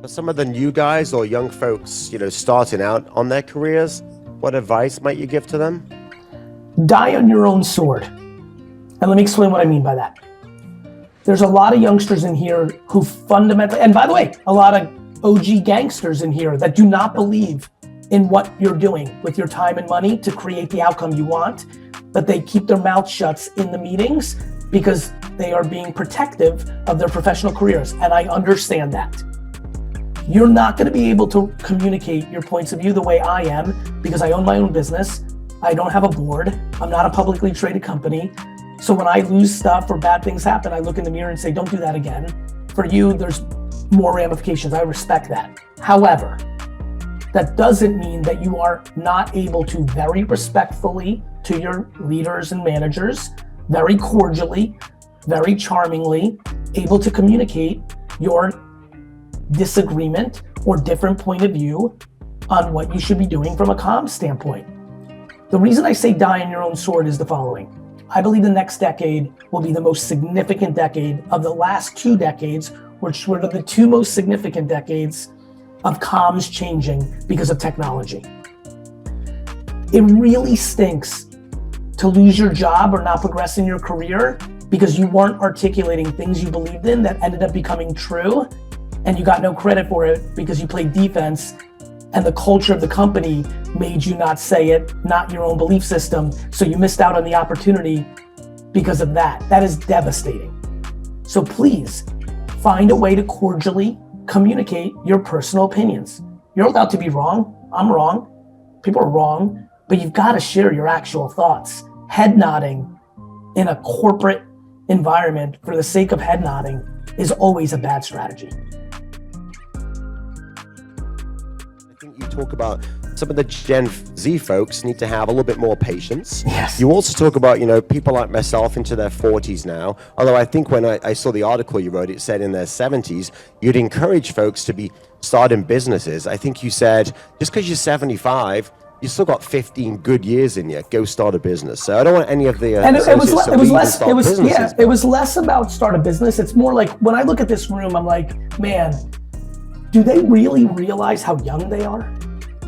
For some of the new guys or young folks, starting out on their careers, what advice might you give to them? Die on your own sword. And let me explain what I mean by that. There's a lot of youngsters in here who fundamentally, and by the way, a lot of OG gangsters in here that do not believe in what you're doing with your time and money to create the outcome you want, but they keep their mouth shut in the meetings because they are being protective of their professional careers, and I understand that. You're not gonna be able to communicate your points of view the way I am because I own my own business. I don't have a board. I'm not a publicly traded company. So when I lose stuff or bad things happen, I look in the mirror and say, don't do that again. For you, there's more ramifications. I respect that. However, that doesn't mean that you are not able to very respectfully to your leaders and managers, very cordially, very charmingly, able to communicate your disagreement or different point of view on what you should be doing from a comms standpoint. The reason I say die on your own sword is the following. I believe the next decade will be the most significant decade of the last 2 decades, which were the 2 most significant decades of comms changing because of technology. It really stinks to lose your job or not progress in your career because you weren't articulating things you believed in that ended up becoming true, and you got no credit for it because you played defense and the culture of the company made you not say it, not your own belief system, so you missed out on the opportunity because of that. That is devastating. So please, find a way to cordially communicate your personal opinions. You're allowed to be wrong. I'm wrong. People are wrong, but you've got to share your actual thoughts. Head nodding in a corporate environment for the sake of head nodding is always a bad strategy. I think you talk about some of the Gen Z folks need to have a little bit more patience. Yes. You also talk about, people like myself into their 40s now, although I think when I saw the article you wrote, it said in their 70s, you'd encourage folks to be starting businesses. I think you said, just because you're 75, you still got 15 good years in you. Go start a business. So I don't want any of the and it was less about start a business. It's more like when I look at this room, I'm like, man, do they really realize how young they are?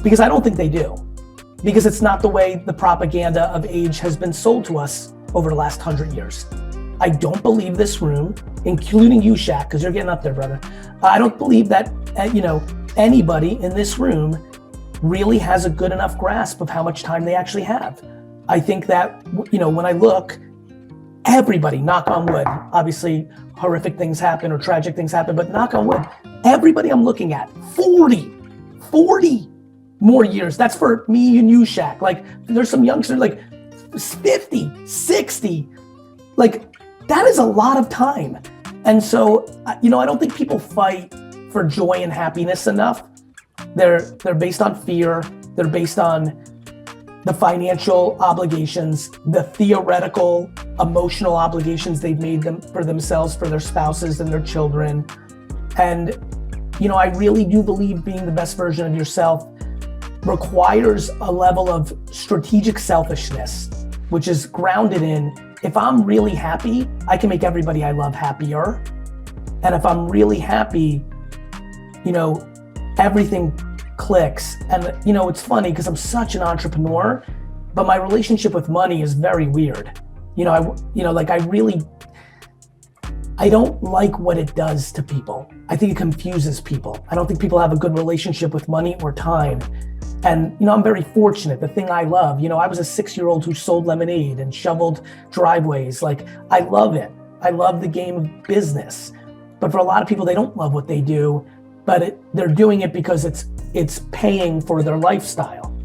Because I don't think they do. Because it's not the way the propaganda of age has been sold to us over the last 100 years. I don't believe this room, including you, Shaq, because you're getting up there, brother. I don't believe that, anybody in this room really has a good enough grasp of how much time they actually have. I think that, when I look, everybody, knock on wood, obviously horrific things happen or tragic things happen, but knock on wood, everybody I'm looking at, 40 more years. That's for me and you, Shaq. Like, there's some youngsters like 50, 60. Like, that is a lot of time. And so, I don't think people fight for joy and happiness enough. They're based on fear. They're based on the financial obligations, the theoretical, emotional obligations they've made them for themselves, for their spouses and their children. And, I really do believe being the best version of yourself requires a level of strategic selfishness, which is grounded in, if I'm really happy, I can make everybody I love happier. And if I'm really happy, everything clicks. And it's funny because I'm such an entrepreneur, but my relationship with money is very weird. I don't like what it does to people. I think it confuses people. I don't think people have a good relationship with money or time. And I'm very fortunate. The thing I love, I was a 6-year-old who sold lemonade and shoveled driveways. Like, I love it. I love the game of business. But for a lot of people, they don't love what they do, but they're doing it because it's paying for their lifestyle.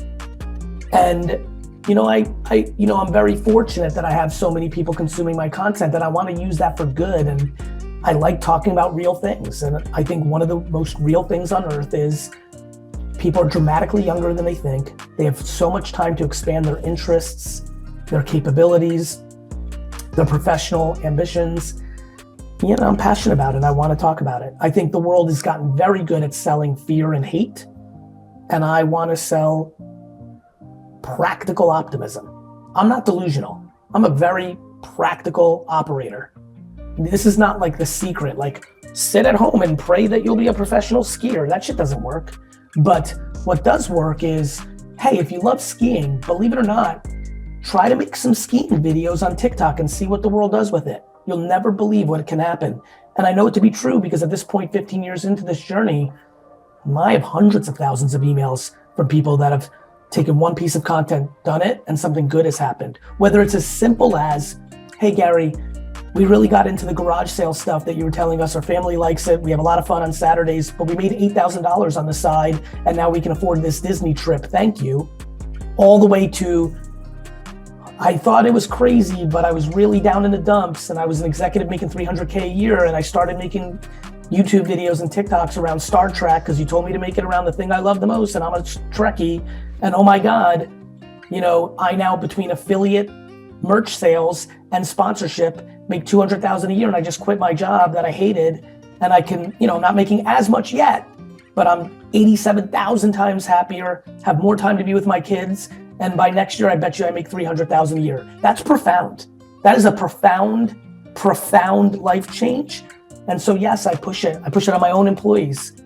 And I'm very fortunate that I have so many people consuming my content that I want to use that for good. And I like talking about real things. And I think one of the most real things on earth is people are dramatically younger than they think. They have so much time to expand their interests, their capabilities, their professional ambitions. I'm passionate about it and I want to talk about it. I think the world has gotten very good at selling fear and hate. And I want to sell practical optimism. I'm not delusional. I'm a very practical operator. This is not like the secret, like sit at home and pray that you'll be a professional skier. That shit doesn't work. But what does work is, hey, if you love skiing, believe it or not, try to make some skiing videos on TikTok and see what the world does with it. You'll never believe what can happen. And I know it to be true because at this point, 15 years into this journey, I have hundreds of thousands of emails from people that have taken one piece of content, done it, and something good has happened. Whether it's as simple as, hey, Gary, we really got into the garage sale stuff that you were telling us. Our family likes it. We have a lot of fun on Saturdays, but we made $8,000 on the side, and now we can afford this Disney trip. Thank you. All the way to, I thought it was crazy, but I was really down in the dumps, and I was an executive making $300K a year, and I started making YouTube videos and TikToks around Star Trek because you told me to make it around the thing I love the most, and I'm a Trekkie. And oh my God, I now between affiliate merch sales and sponsorship make $200,000 a year, and I just quit my job that I hated, and I can, I'm not making as much yet, but I'm 87,000 times happier, have more time to be with my kids, and by next year, I bet you I make $300,000 a year. That's profound. That is a profound life change. And so yes, I push it. I push it on my own employees.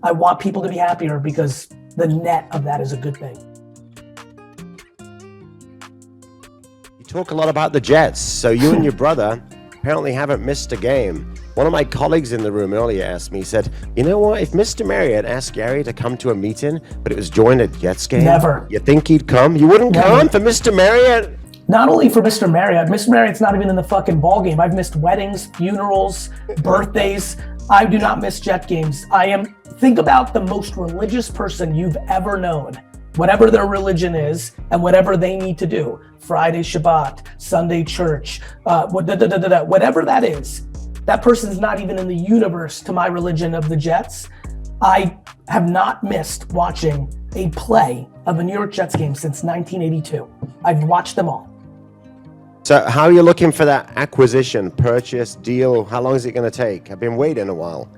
I want people to be happier because the net of that is a good thing. You talk a lot about the Jets. So you and your brother apparently haven't missed a game. One of my colleagues in the room earlier asked me, he said, you know what, if Mr. Marriott asked Gary to come to a meeting, but it was during a Jets game, never. You think he'd come? You wouldn't come for Mr. Marriott? Not only for Mr. Marriott, Mr. Marriott's not even in the fucking ball game. I've missed weddings, funerals, birthdays. I do not miss Jet games. Think about the most religious person you've ever known, whatever their religion is and whatever they need to do. Friday Shabbat, Sunday church, whatever that is. That person's not even in the universe to my religion of the Jets. I have not missed watching a play of a New York Jets game since 1982. I've watched them all. So how are you looking for that acquisition, purchase, deal? How long is it going to take? I've been waiting a while.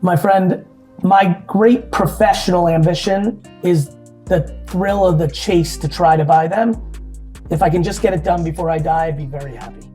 My friend, my great professional ambition is the thrill of the chase to try to buy them. If I can just get it done before I die, I'd be very happy.